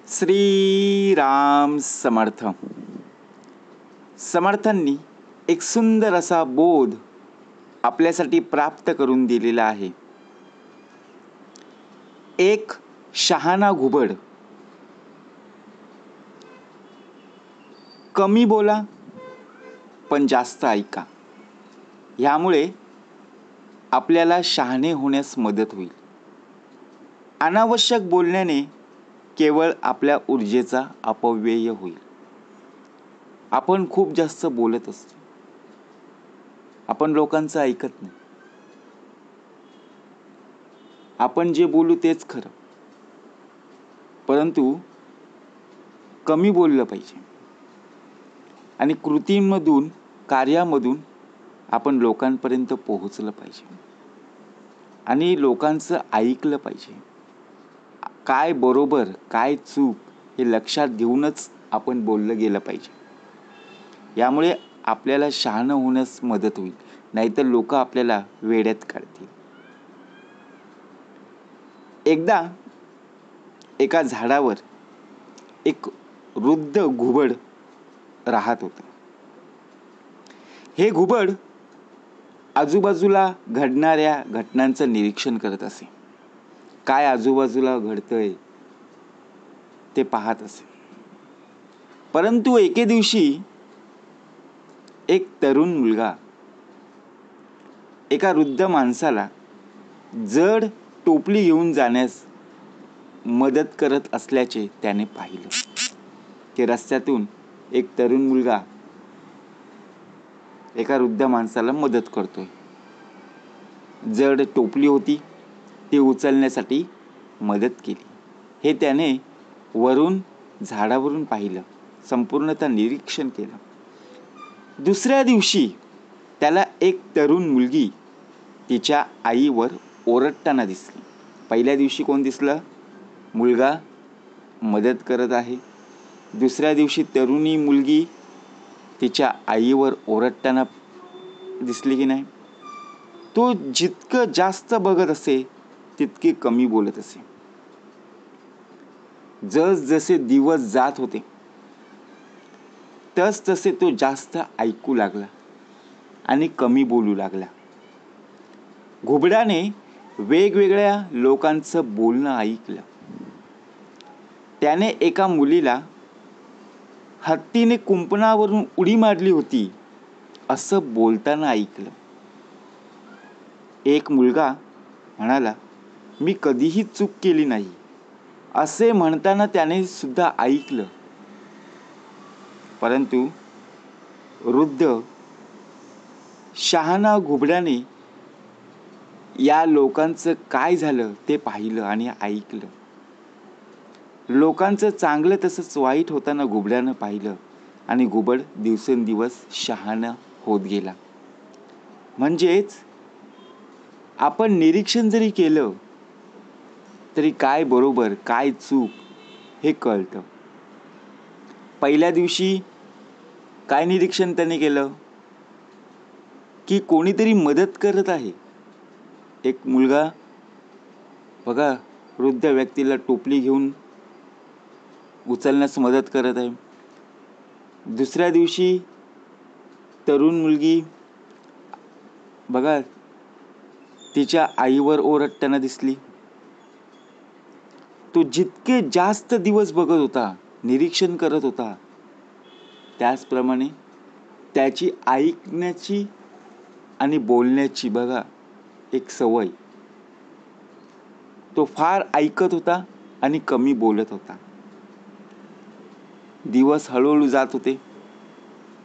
श्री राम समर्थ. समर्थांनी एक सुंदर असा बोध आपल्यासाठी प्राप्त करून दिलेला आहे. एक शहाणा घुबड. कमी बोला पण जास्त ऐका. यामुळे आपल्याला शहाणे होण्यास मदत होईल. अनावश्यक बोलण्याने केवळ आपल्या ऊर्जेचा अपव्यय होईल. आपण खूप जास्त बोलत असतो. आपण लोकांचं ऐकत नाही. आपण जे बोलू तेच खरं, परंतु कमी बोललं पाहिजे. आणि कृतीमधून, कार्यामधून आपण लोकांपर्यंत पोहोचलं पाहिजे आणि लोकांचं ऐकलं पाहिजे. काय बरोबर काय चूक हे लक्षात घेऊनच आपण बोललं गेलं पाहिजे. यामुळे आपल्याला शहाणं होण्यास मदत होईल, नाहीतर लोक आपल्याला वेड्यात काढतील. एकदा एका झाडावर एक वृद्ध घुबड राहत होतं. हे घुबड आजूबाजूला घडणाऱ्या घटनांचं निरीक्षण करत असे. काय आजूबाजूला घडतंय ते पाहत असे. परंतु एके दिवशी एक तरुण मुलगा एका वृद्ध माणसाला जड टोपली घेऊन जाण्यास मदत करत असल्याचे त्याने पाहिलं. की रस्त्यातून एक तरुण मुलगा एका वृद्ध माणसाला मदत करतोय. जड टोपली होती, ती उचलण्यासाठी मदत केली. हे त्याने वरून झाडावरून पाहिलं, संपूर्णतः निरीक्षण केलं. दुसऱ्या दिवशी त्याला एक तरुण मुलगी तिच्या आईवर ओरडताना दिसली. पहिल्या दिवशी कोण दिसलं? मुलगा मदत करत आहे. दुसऱ्या दिवशी तरुणी मुलगी तिच्या आईवर ओरडताना दिसली की नाही? तो जितकं जास्त बघत असे तितके कमी बोलत असे. जसे दिवस जात होते तसे तो जास्त ऐकू लागला आणि कमी बोलू लागला. घुबडाने वेगवेगळ्या लोकांचं बोलणं ऐकलं. त्याने एका मुलीला हत्तीने कुंपणावरून उडी मारली होती असं बोलताना ऐकलं. एक मुलगा म्हणाला, मी कधीही चूक केली नाही असे म्हणताना त्याने सुद्धा ऐकलं. परंतु वृद्ध शहाणा घुबडाने या लोकांचं काय झालं ते पाहिलं आणि ऐकलं. लोकांचं चांगलं तसंच वाईट होताना घुबडानं पाहिलं आणि घुबड दिवसेंदिवस शहाणा होत गेला. म्हणजेच आपण निरीक्षण जरी केलं तरी काय बरोबर काय चूक हे कळतं. पहिल्या दिवशी काय निरीक्षण त्याने केलं? की कोणीतरी मदत करत आहे. एक मुलगा बघा वृद्ध व्यक्तीला टोपली घेऊन उचलण्यास मदत करत आहे. दुसऱ्या दिवशी तरुण मुलगी बघा तिच्या आईवर ओरडताना दिसली. तो जितके जास्त दिवस बघत होता, निरीक्षण करत होता, त्याचप्रमाणे त्याची ऐकण्याची आणि बोलण्याची बघा एक सवय. तो फार ऐकत होता आणि कमी बोलत होता. दिवस हळूहळू जात होते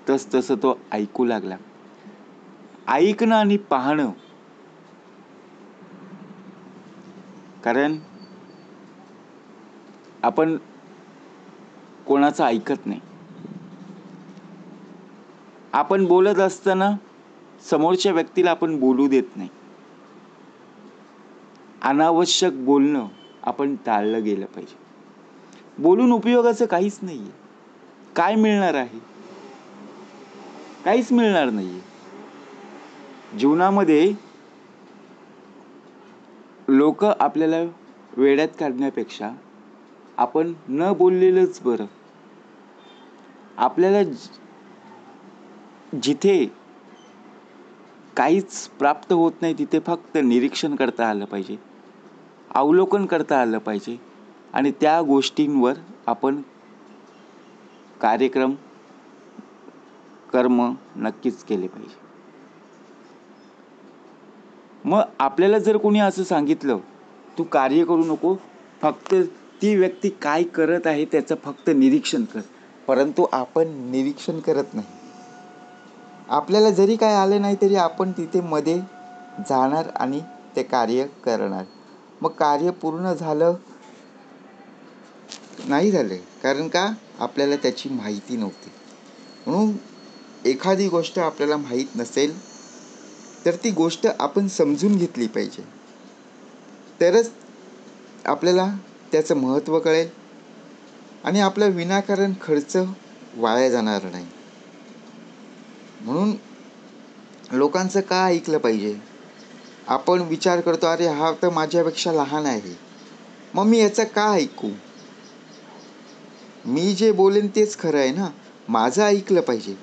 तसं तो ऐकू लागला. ऐकणं आणि पाहणं, कारण आपण कोणाचं ऐकत नाही. आपण बोलत असताना समोरच्या व्यक्तीला आपण बोलू देत नाही. अनावश्यक बोलणं आपण टाळलं गेलं पाहिजे. बोलून उपयोगाचं काहीच नाहीये. काय मिळणार आहे? काहीच मिळणार नाहीये. जीवनामध्ये लोक आपल्याला वेड्यात काढण्यापेक्षा आपण न बोललेलंच बरं. आपल्याला जिथे काहीच प्राप्त होत नाही तिथे फक्त निरीक्षण करता आलं पाहिजे, अवलोकन करता आलं पाहिजे आणि त्या गोष्टींवर आपण कार्यक्रम कर्म नक्कीच केले पाहिजे. मग आपल्याला जर कोणी असं सांगितलं तू कार्य करू नको, फक्त ती व्यक्ती काय करत आहे त्याचं फक्त निरीक्षण कर, परंतु आपण निरीक्षण करत नाही. आपल्याला जरी काय आलं नाही तरी आपण तिथे मध्ये जाणार आणि ते कार्य करणार. मग कार्य पूर्ण झालं नाही झाले, कारण का आपल्याला त्याची माहिती नव्हती. म्हणून एखादी गोष्ट आपल्याला माहीत नसेल तर ती गोष्ट आपण समजून घेतली पाहिजे, तरच आपल्याला त्याचं महत्त्व कळेल आणि आपला विनाकारण खर्च वाया जाणार नाही. म्हणून लोकांचं का ऐकलं पाहिजे? आपण विचार करतो, अरे हा तर माझ्यापेक्षा लहान आहे, मग मी याचं का ऐकू? मी जे बोलेन तेच खरं आहे ना, माझं ऐकलं पाहिजे.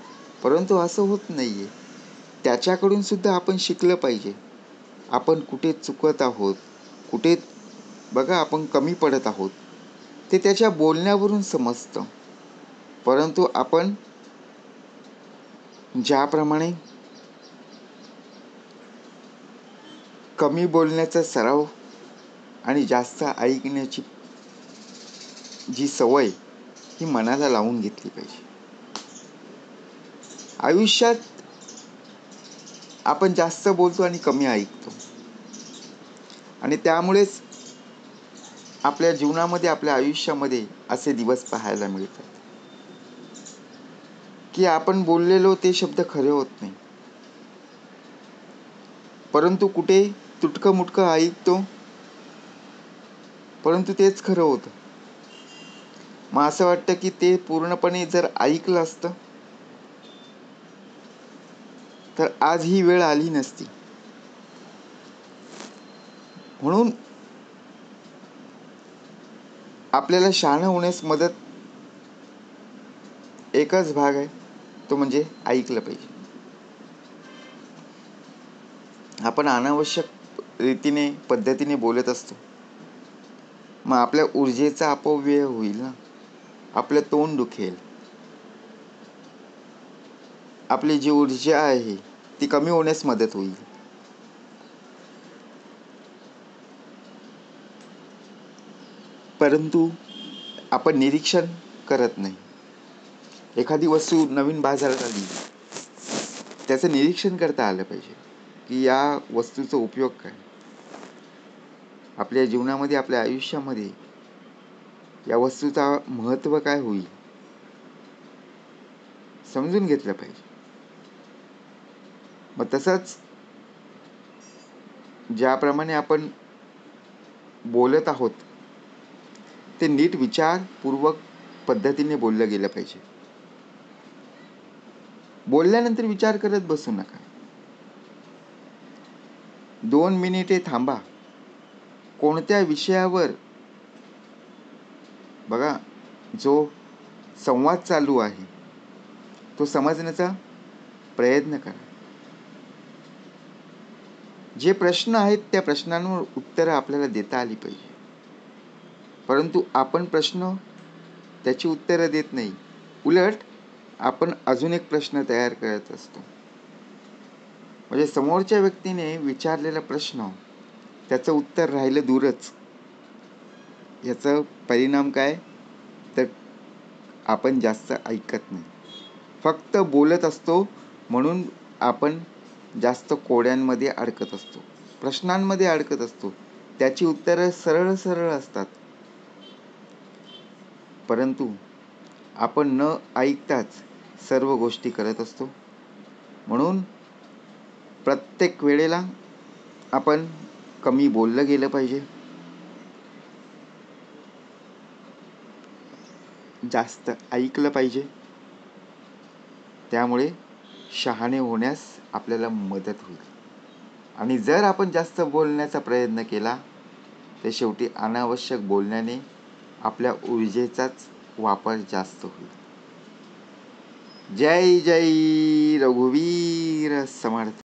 परंतु असं होत नाही आहे. त्याच्याकडून सुद्धा आपण शिकलं पाहिजे. आपण कुठे चुकत आहोत, कुठे बघा आपण कमी पडत आहोत, ते त्याच्या बोलण्यावरून समजतं. परंतु आपण ज्याप्रमाणे कमी बोलण्याचा सराव आणि जास्त ऐकण्याची जी सवय ही मनाला लावून घेतली पाहिजे. आयुष्यात आपण जास्त बोलतो आणि कमी ऐकतो आणि त्यामुळेच आपल्या जीवनामध्ये, आपल्या आयुष्यामध्ये असे दिवस पाहायला मिळतात की आपण बोललेलो ते शब्द खरे होत नाही, परंतु कुठे तुटकं मुटकं ऐकतो, परंतु तेच खरं होतं. मग असं वाटतं की ते पूर्णपणे जर ऐकलं असतं तर आज ही वेळ आली नसती. म्हणून आपल्याला शहाणं होण्यास मदत एकच भाग आहे, तो म्हणजे ऐकलं पाहिजे. आपण अनावश्यक रीतीने पद्धतीने बोलत असतो, मग आपल्या ऊर्जेचा अपव्यय होईल ना, आपलं तोंड दुखेल, आपली जी ऊर्जा आहे ती कमी होण्यास मदत होईल. परंतु आपण निरीक्षण करत नाही. एखादी वस्तू नवीन बाजारात आली, त्याचं निरीक्षण करता आलं पाहिजे की या वस्तूचा उपयोग काय, आपल्या जीवनामध्ये, आपल्या आयुष्यामध्ये या वस्तूचा महत्त्व काय होईल समजून घेतलं पाहिजे. मग तसंच ज्याप्रमाणे आपण बोलत आहोत ते नीट विचारपूर्वक पद्धतीने बोललं गेलं पाहिजे. बोलल्यानंतर विचार करत बसू नका. 2 मिनिटे थांबा. कोणत्या विषयावर बघा जो संवाद चालू आहे तो समजण्याचा प्रयत्न करा. जे प्रश्न आहेत त्या प्रश्नांवर उत्तरं आपल्याला देता आली पाहिजे, परंतु आपण त्याची उत्तरं देत नाही, उलट आपण अजून एक प्रश्न तयार करत असतो. म्हणजे समोरच्या व्यक्तीने विचारलेला प्रश्न त्याचं उत्तर राहिलं दूरच. याचा परिणाम काय, तर आपण जास्त ऐकत नाही, फक्त बोलत असतो. म्हणून आपण जास्त कोड्यांमध्ये अडकत असतो, प्रश्नांमध्ये अडकत असतो. त्याची उत्तरं सरळ सरळ असतात, परंतु आपण न ऐकताच सर्व गोष्टी करत असतो. म्हणून प्रत्येक वेळेला आपण कमी बोललं गेलं पाहिजे, जास्त ऐकलं पाहिजे. त्यामुळे शहाणे होण्यास आपल्याला मदत होईल. आणि जर आपण जास्त बोलण्याचा प्रयत्न केला तर शेवटी अनावश्यक बोलण्याने आपल्या ऊर्जेचाच वापर जास्त होईल. जय जय रघुवीर समर्थ.